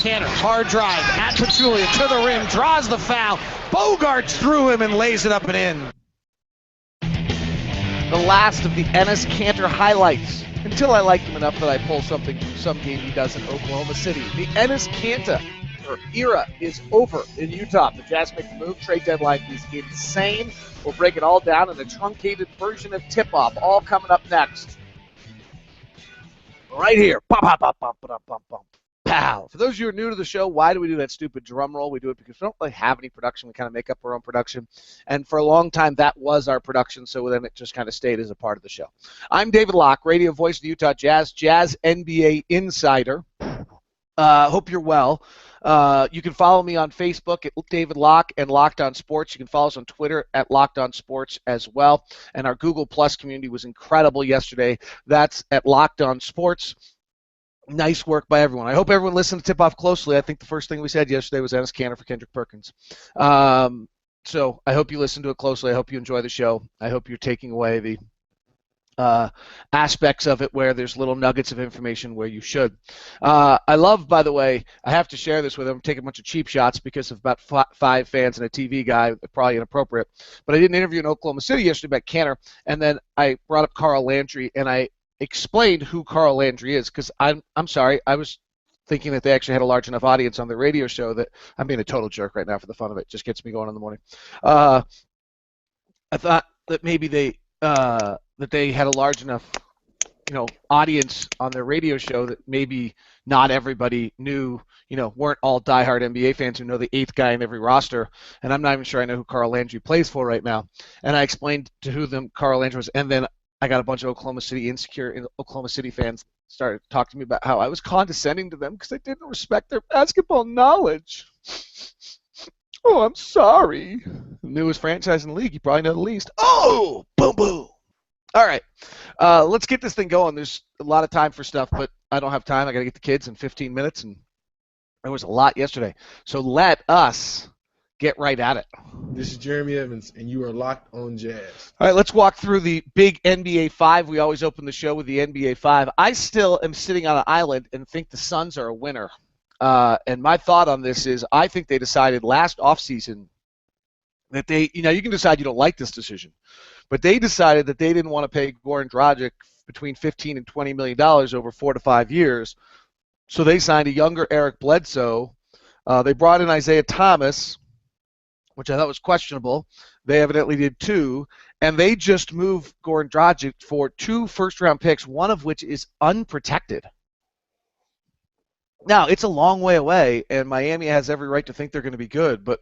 Kanter, hard drive at Pachulia to the rim, draws the foul. Bogarts through him and lays it up and in. The last of the Enes Kanter highlights, until I liked him enough that I pull something from some game he does in Oklahoma City. The Enes Kanter era is over in Utah. The Jazz make the move. Trade deadline is insane. We'll break it all down in a truncated version of tip-off, all coming up next. Right here. Bum, bum, bum, bum, bum, bum, bum. Pow. For those of you who are new to the show, why do we do that stupid drum roll? We do it because we don't really have any production. We kind of make up our own production. And for a long time, that was our production, so then it just kind of stayed as a part of the show. I'm David Locke, radio voice of the Utah Jazz, Jazz NBA insider. Hope you're well. You can follow me on Facebook at David Locke and Locked On Sports. You can follow us on Twitter at Locked On Sports as well. And our Google Plus community was incredible yesterday. That's at Locked On Sports. Nice work by everyone. I hope everyone listened to Tip Off closely. I think the first thing we said yesterday was Enes Kanter for Kendrick Perkins. So I hope you listened to it closely. I hope you enjoy the show. I hope you're taking away the aspects of it where there's little nuggets of information where you should. I love, by the way, I have to share this with them. I'm taking a bunch of cheap shots because of about 5 fans and a TV guy, probably inappropriate. But I did an interview in Oklahoma City yesterday about Kanter, and then I brought up Carl Landry, and I explained who Carl Landry is because I'm sorry, I was thinking that they actually had a large enough audience on the radio show that I'm being a total jerk right now for the fun of it. Just gets me going in the morning. I thought that maybe they had a large enough, audience on their radio show that maybe not everybody knew, weren't all diehard NBA fans who know the 8th guy in every roster. And I'm not even sure I know who Carl Landry plays for right now. And I explained to who Carl Landry was, and then I got a bunch of Oklahoma City fans started talking to me about how I was condescending to them because I didn't respect their basketball knowledge. Oh, I'm sorry. The newest franchise in the league, you probably know the least. Oh, boom, boom. All right, let's get this thing going. There's a lot of time for stuff, but I don't have time. I got to get the kids in 15 minutes, and there was a lot yesterday. So let us get right at it. This is Jeremy Evans, and you are Locked On Jazz. All right, let's walk through the big NBA 5. We always open the show with the NBA 5. I still am sitting on an island and think the Suns are a winner. And my thought on this is I think they decided last offseason that they, you can decide you don't like this decision, but they decided that they didn't want to pay Goran Dragic between $15 and $20 million over 4 to 5 years. So they signed a younger Eric Bledsoe. They brought in Isaiah Thomas, which I thought was questionable. They evidently did too. And they just moved Goran Dragic for 2 first-round picks, one of which is unprotected. Now, it's a long way away, and Miami has every right to think they're going to be good. But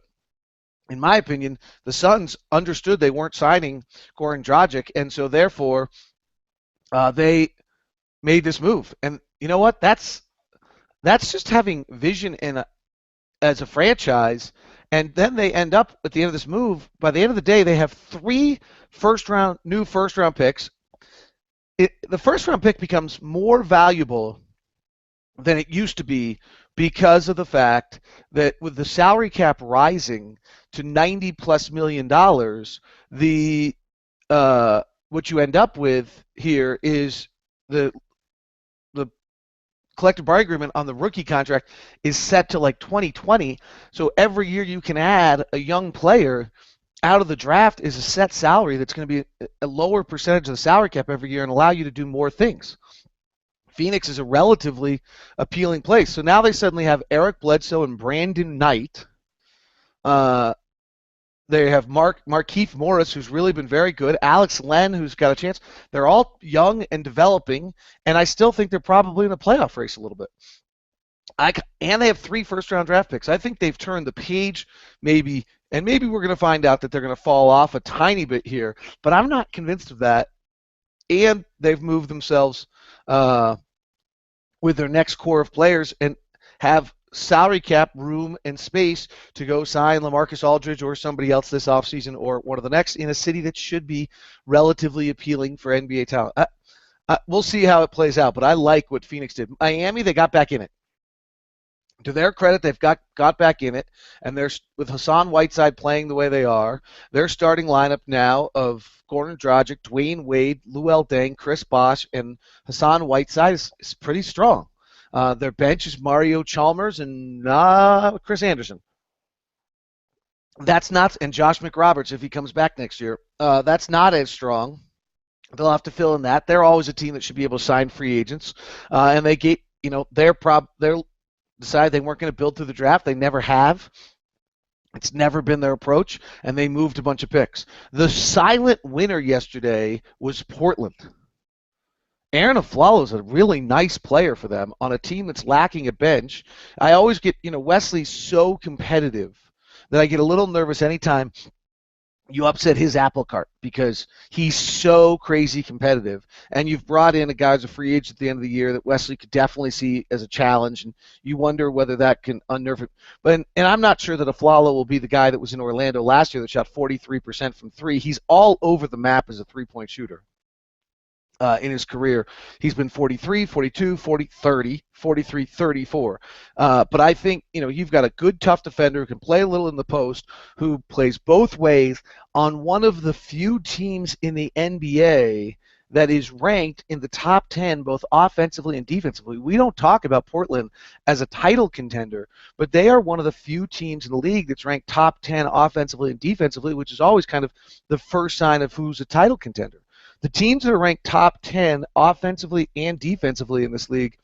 in my opinion, the Suns understood they weren't signing Goran Dragic, and so therefore they made this move. And you know what? That's just having vision as a franchise. And then they end up at the end of this move. By the end of the day, they have 3 new first-round picks. The first-round pick becomes more valuable than it used to be because of the fact that with the salary cap rising to $90+ million, what you end up with here is the collective bargaining agreement on the rookie contract is set to like 2020. So every year you can add a young player out of the draft is a set salary that's going to be a lower percentage of the salary cap every year and allow you to do more things. Phoenix is a relatively appealing place. So now they suddenly have Eric Bledsoe and Brandon Knight. They have Markieff Morris, who's really been very good. Alex Len, who's got a chance. They're all young and developing, and I still think they're probably in the playoff race a little bit. And they have 3 first-round draft picks. I think they've turned the page maybe, and maybe we're going to find out that they're going to fall off a tiny bit here, but I'm not convinced of that. And they've moved themselves with their next core of players and have salary cap room and space to go sign LaMarcus Aldridge or somebody else this offseason or one of the next in a city that should be relatively appealing for NBA talent. We'll see how it plays out, but I like what Phoenix did. Miami, they got back in it. To their credit, they've got back in it, and they're with Hassan Whiteside playing the way they are. Their starting lineup now of Goran Dragic, Dwayne Wade, Luol Deng, Chris Bosh, and Hassan Whiteside is pretty strong. Their bench is Mario Chalmers and Chris Anderson. That's not, and Josh McRoberts if he comes back next year. That's not as strong. They'll have to fill in that. They're always a team that should be able to sign free agents, and they get, they're decided they weren't going to build through the draft. They never have. It's never been their approach, and they moved a bunch of picks. The silent winner yesterday was Portland. Aaron Aflalo is a really nice player for them on a team that's lacking a bench. I always get, Wesley's so competitive that I get a little nervous anytime you upset his apple cart because he's so crazy competitive. And you've brought in a guy who's a free agent at the end of the year that Wesley could definitely see as a challenge, and you wonder whether that can unnerve him. And I'm not sure that Aflalo will be the guy that was in Orlando last year that shot 43% from three. He's all over the map as a three-point shooter. In his career, he's been 43, 42, 40, 30, 43, 34. But I think, you've got a good, tough defender who can play a little in the post, who plays both ways on one of the few teams in the NBA that is ranked in the top 10 both offensively and defensively. We don't talk about Portland as a title contender, but they are one of the few teams in the league that's ranked top 10 offensively and defensively, which is always kind of the first sign of who's a title contender. The teams that are ranked top 10 offensively and defensively in this league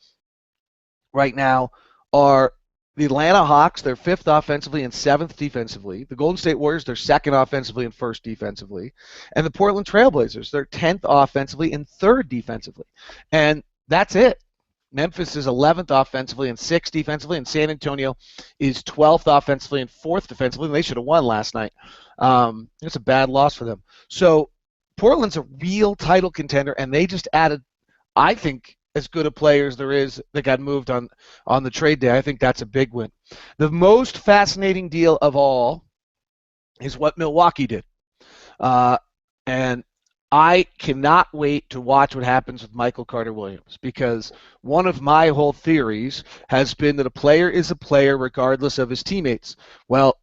right now are the Atlanta Hawks, they're 5th offensively and 7th defensively. The Golden State Warriors, they're 2nd offensively and 1st defensively. And the Portland Trailblazers, they're 10th offensively and 3rd defensively. And that's it. Memphis is 11th offensively and 6th defensively, and San Antonio is 12th offensively and 4th defensively. And they should have won last night. It's a bad loss for them. So Portland's a real title contender, and they just added, I think, as good a player as there is that got moved on the trade day. I think that's a big win. The most fascinating deal of all is what Milwaukee did. And I cannot wait to watch what happens with Michael Carter-Williams, because one of my whole theories has been that a player is a player regardless of his teammates. Well,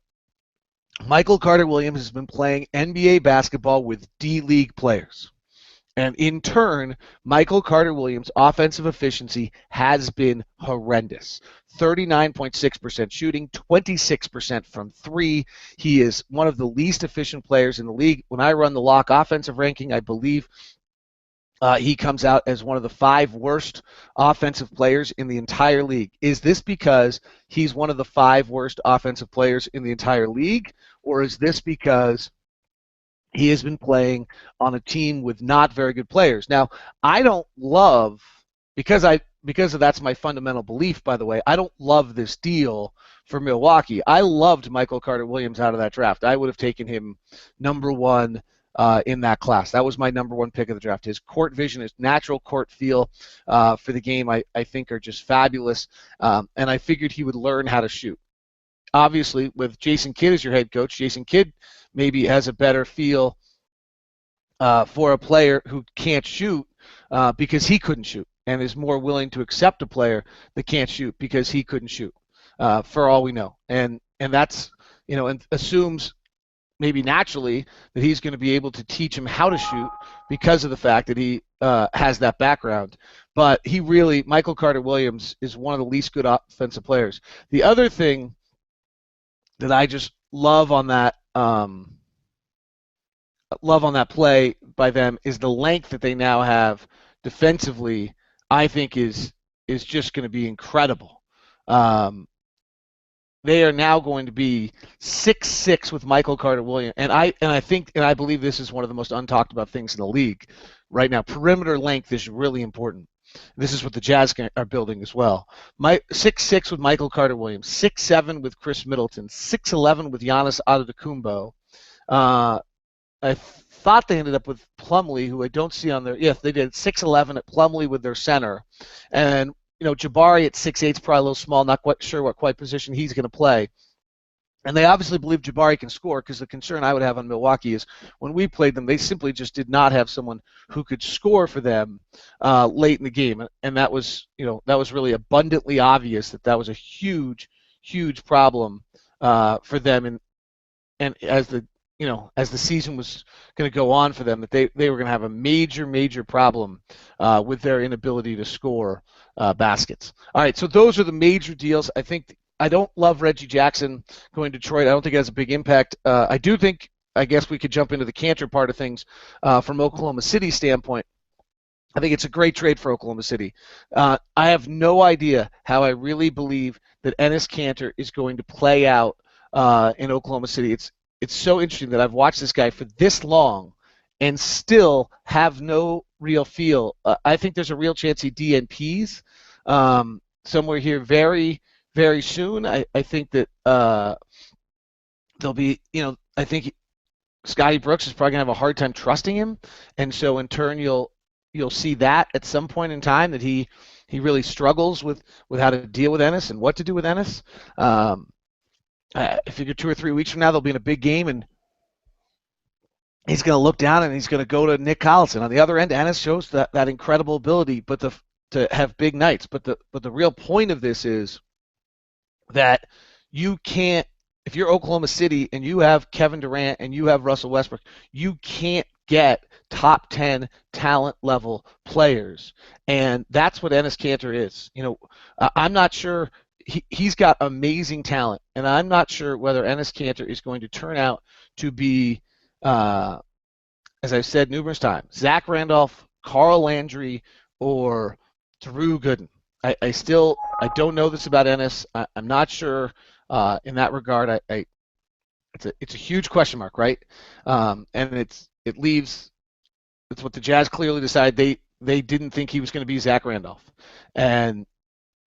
Michael Carter-Williams has been playing NBA basketball with D-League players. And in turn, Michael Carter-Williams' offensive efficiency has been horrendous. 39.6% shooting, 26% from three. He is one of the least efficient players in the league. When I run the Locke offensive ranking, I believe he comes out as one of the 5 worst offensive players in the entire league. Is this because he's one of the 5 worst offensive players in the entire league, or is this because he has been playing on a team with not very good players? Now, I don't love, because that's my fundamental belief, by the way, I don't love this deal for Milwaukee. I loved Michael Carter-Williams out of that draft. I would have taken him number 1 in that class. That was my number 1 pick of the draft. His court vision, his natural court feel for the game, I think are just fabulous. And I figured he would learn how to shoot. Obviously, with Jason Kidd as your head coach, Jason Kidd maybe has a better feel for a player who can't shoot because he couldn't shoot, and is more willing to accept a player that can't shoot because he couldn't shoot, for all we know. And that's, and assumes maybe naturally that he's going to be able to teach him how to shoot because of the fact that he has that background. But Michael Carter-Williams is one of the least good offensive players. The other thing that I just love on that play by them is the length that they now have defensively. I think is just going to be incredible. They are now going to be 6'6" with Michael Carter-Williams, and I believe this is one of the most untalked about things in the league right now. Perimeter length is really important. This is what the Jazz are building as well. 6'6" with Michael Carter-Williams, 6'7" with Chris Middleton, 6'11" with Giannis Antetokounmpo. I thought they ended up with Plumlee, who I don't see on there. Yes, they did 6'11" at Plumlee with their center, and Jabari at 6'8" is probably a little small. Not quite sure what position he's going to play. And they obviously believe Jabari can score, because the concern I would have on Milwaukee is when we played them, they simply just did not have someone who could score for them late in the game, and that was really abundantly obvious that was a huge problem for them. And as the as the season was going to go on for them, that they were going to have a major problem with their inability to score baskets. All right, so those are the major deals. I don't love Reggie Jackson going to Detroit. I don't think it has a big impact. I do think, I guess we could jump into the Kanter part of things from Oklahoma City standpoint. I think it's a great trade for Oklahoma City. I have no idea how I really believe that Enes Kanter is going to play out in Oklahoma City. It's so interesting that I've watched this guy for this long and still have no real feel. I think there's a real chance he DNPs somewhere here very, very soon. I think that there'll be, I think Scotty Brooks is probably going to have a hard time trusting him, and so in turn you'll see that at some point in time that he really struggles with how to deal with Enes and what to do with Enes. I figure 2 or 3 weeks from now they'll be in a big game and he's going to look down and he's going to go to Nick Collison. On the other end, Enes shows that incredible ability, to have big nights. But the real point of this is that you can't, if you're Oklahoma City and you have Kevin Durant and you have Russell Westbrook, you can't get top 10 talent level players, and that's what Enes Kanter is. I'm not sure. He's got amazing talent, and I'm not sure whether Enes Kanter is going to turn out to be, as I've said numerous times, Zach Randolph, Carl Landry, or Drew Gooden. I don't know this about Enes. I'm not sure in that regard. It's a huge question mark, right? And it's what the Jazz clearly decided. They didn't think he was going to be Zach Randolph, and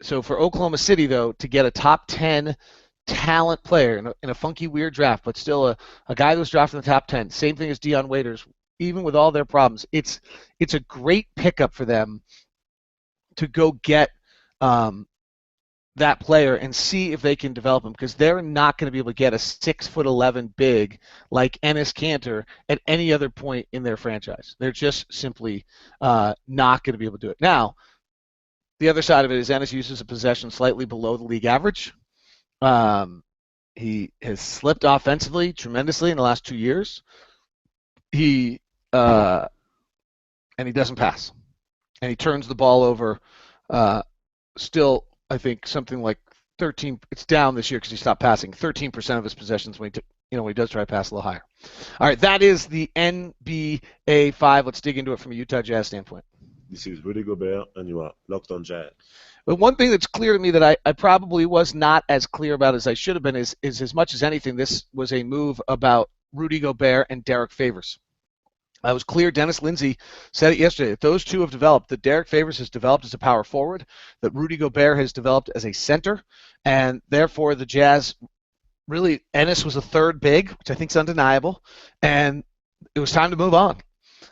so for Oklahoma City, though, to get a top 10 talent player in a funky, weird draft, but still a guy that was drafted in the top 10, same thing as Dion Waiters, even with all their problems, it's a great pickup for them to go get that player and see if they can develop him, because they're not going to be able to get a 6'11" big like Enes Kanter at any other point in their franchise. They're just simply not going to be able to do it. Now, the other side of it is Enes uses a possession slightly below the league average. He has slipped offensively tremendously in the last 2 years. And he doesn't pass, and he turns the ball over. Still, I think something like 13. It's down this year because he stopped passing. 13% of his possessions when he does try to pass a little higher. All right, that is the NBA 5. Let's dig into it from a Utah Jazz standpoint. This is Rudy Gobert, and you are Locked on Jazz. But one thing that's clear to me that I probably was not as clear about as I should have been is as much as anything, this was a move about Rudy Gobert and Derek Favors. I was clear, Dennis Lindsay said it yesterday, that those two have developed, that Derek Favors has developed as a power forward, that Rudy Gobert has developed as a center, and therefore the Jazz, really, Enes was a third big, which I think is undeniable, and it was time to move on.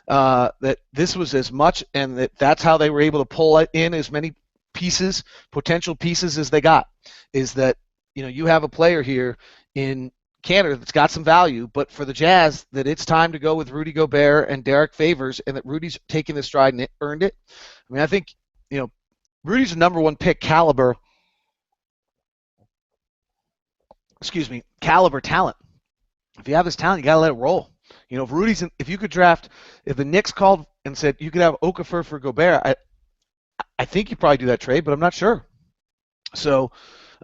That this was as much, and that's how they were able to pull in as many pieces, potential pieces as they got, is that you have a player here in Kanter that's got some value, but for the Jazz, that it's time to go with Rudy Gobert and Derek Favors, and that Rudy's taken the stride and earned it. I mean, I think Rudy's a number one pick caliber talent. If you have this talent, you got to let it roll. If the Knicks called and said you could have Okafor for Gobert, I think you probably do that trade, but I'm not sure. So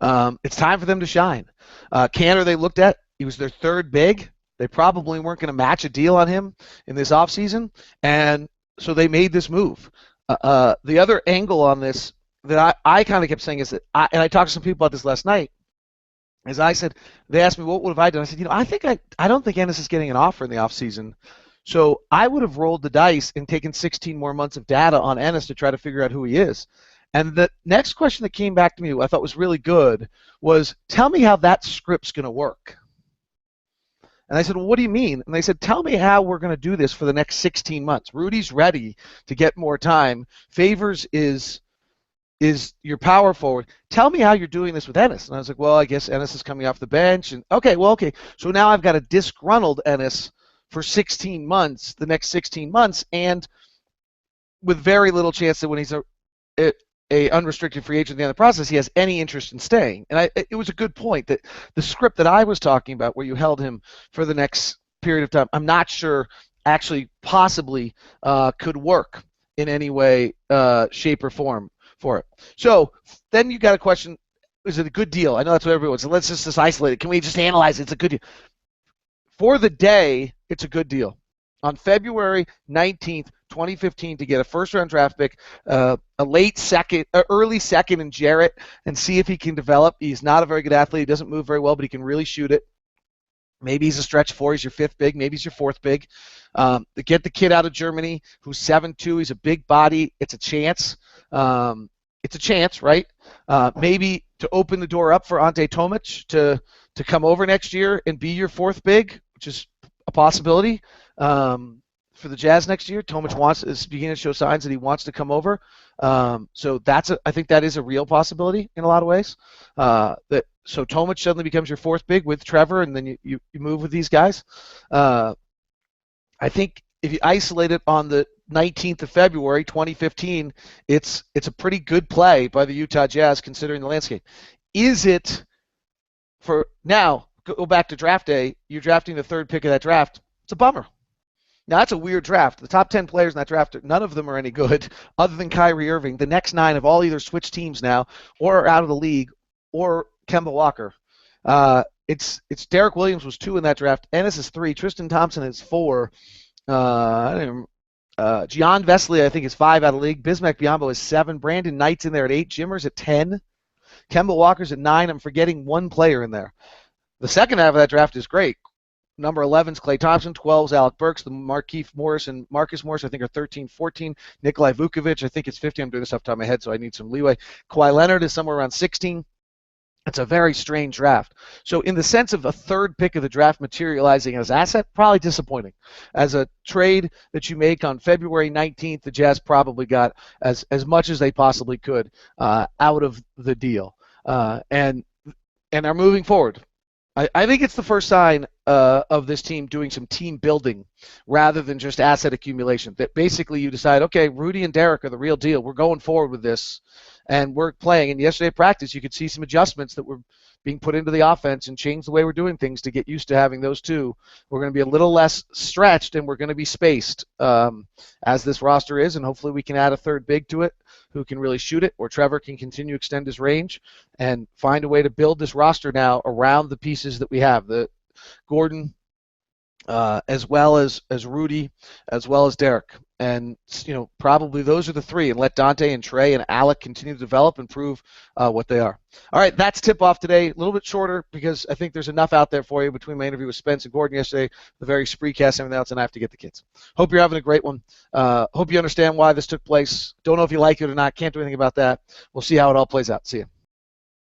it's time for them to shine. Kanter, they looked at, he was their third big. They probably weren't going to match a deal on him in this offseason, and so they made this move. The other angle on this that I kind of kept saying is that, I talked to some people about this last night, as I said, they asked me, what would have I done? I said, I don't think Enes is getting an offer in the offseason. So I would have rolled the dice and taken 16 more months of data on Enes to try to figure out who he is. And the next question that came back to me, I thought was really good, was tell me how that script's going to work. And I said, well, what do you mean? And they said, tell me how we're going to do this for the next 16 months. Rudy's ready to get more time. Favors is your power forward. Tell me how you're doing this with Enes. And I was like, well, I guess Enes is coming off the bench. And okay. So now I've got a disgruntled Enes for 16 months, the next 16 months, and with very little chance that when he's a unrestricted free agent at the end of the process, he has any interest in staying. And it was a good point that the script that I was talking about, where you held him for the next period of time, I'm not sure actually possibly could work in any way, shape, or form for it. So then you got a question, is it a good deal? I know that's what everyone says. Let's just isolate it. Can we just analyze it? It's a good deal. For the day, it's a good deal. On February 19th, 2015, to get a first-round draft pick, a late second, early second in Jarrett, and see if he can develop. He's not a very good athlete. He doesn't move very well, but he can really shoot it. Maybe he's a stretch 4. He's your 5th big. Maybe he's your 4th big. Get the kid out of Germany who's 7'2". He's a big body. It's a chance. It's a chance, right? Maybe to open the door up for Ante Tomic to come over next year and be your 4th big, which is a possibility for the Jazz next year. Tomic is beginning to show signs that he wants to come over. So I think that is a real possibility in a lot of ways. So Tomic suddenly becomes your 4th big with Trevor, and then you move with these guys. I think if you isolate it on the 19th of February, 2015, it's a pretty good play by the Utah Jazz considering the landscape. Is it for now? Go back to draft day. You're drafting the 3rd pick of that draft. It's a bummer. Now, that's a weird draft. The top 10 players in that draft, none of them are any good other than Kyrie Irving. The next 9 have all either switched teams now or are out of the league or Kemba Walker. It's Derek Williams was 2 in that draft. Ennis is 3. Tristan Thompson is 4. Gian Vesely, I think, is 5 out of the league. Bismack Biyombo is 7. Brandon Knight's in there at 8. Jimmer's at 10. Kemba Walker's at 9. I'm forgetting one player in there. The second half of that draft is great. Number 11's Klay Thompson, 12's Alec Burks, the Markieff Morris and Marcus Morris, I think, are 13, 14. Nikolai Vukovic, I think it's 15. I'm doing this off the top of my head, so I need some leeway. Kawhi Leonard is somewhere around 16. It's a very strange draft. So in the sense of a 3rd pick of the draft materializing as asset, probably disappointing. As a trade that you make on February 19th, the Jazz probably got as much as they possibly could out of the deal. And are moving forward. I think it's the first sign of this team doing some team building rather than just asset accumulation. That basically you decide, okay, Rudy and Derek are the real deal. We're going forward with this, and we're playing. And yesterday at practice, you could see some adjustments that were being put into the offense and change the way we're doing things to get used to having those two. We're going to be a little less stretched, and we're going to be spaced as this roster is, and hopefully we can add a 3rd big to it who can really shoot it, or Trevor can continue to extend his range and find a way to build this roster now around the pieces that we have. The Gordon, as well as Rudy, as well as Derek. And, probably those are the 3, and let Dante and Trey and Alec continue to develop and prove what they are. All right, that's tip-off today. A little bit shorter because I think there's enough out there for you between my interview with Spence and Gordon yesterday, the very Spreecast and everything else, and I have to get the kids. Hope you're having a great one. Hope you understand why this took place. Don't know if you like it or not. Can't do anything about that. We'll see how it all plays out. See you.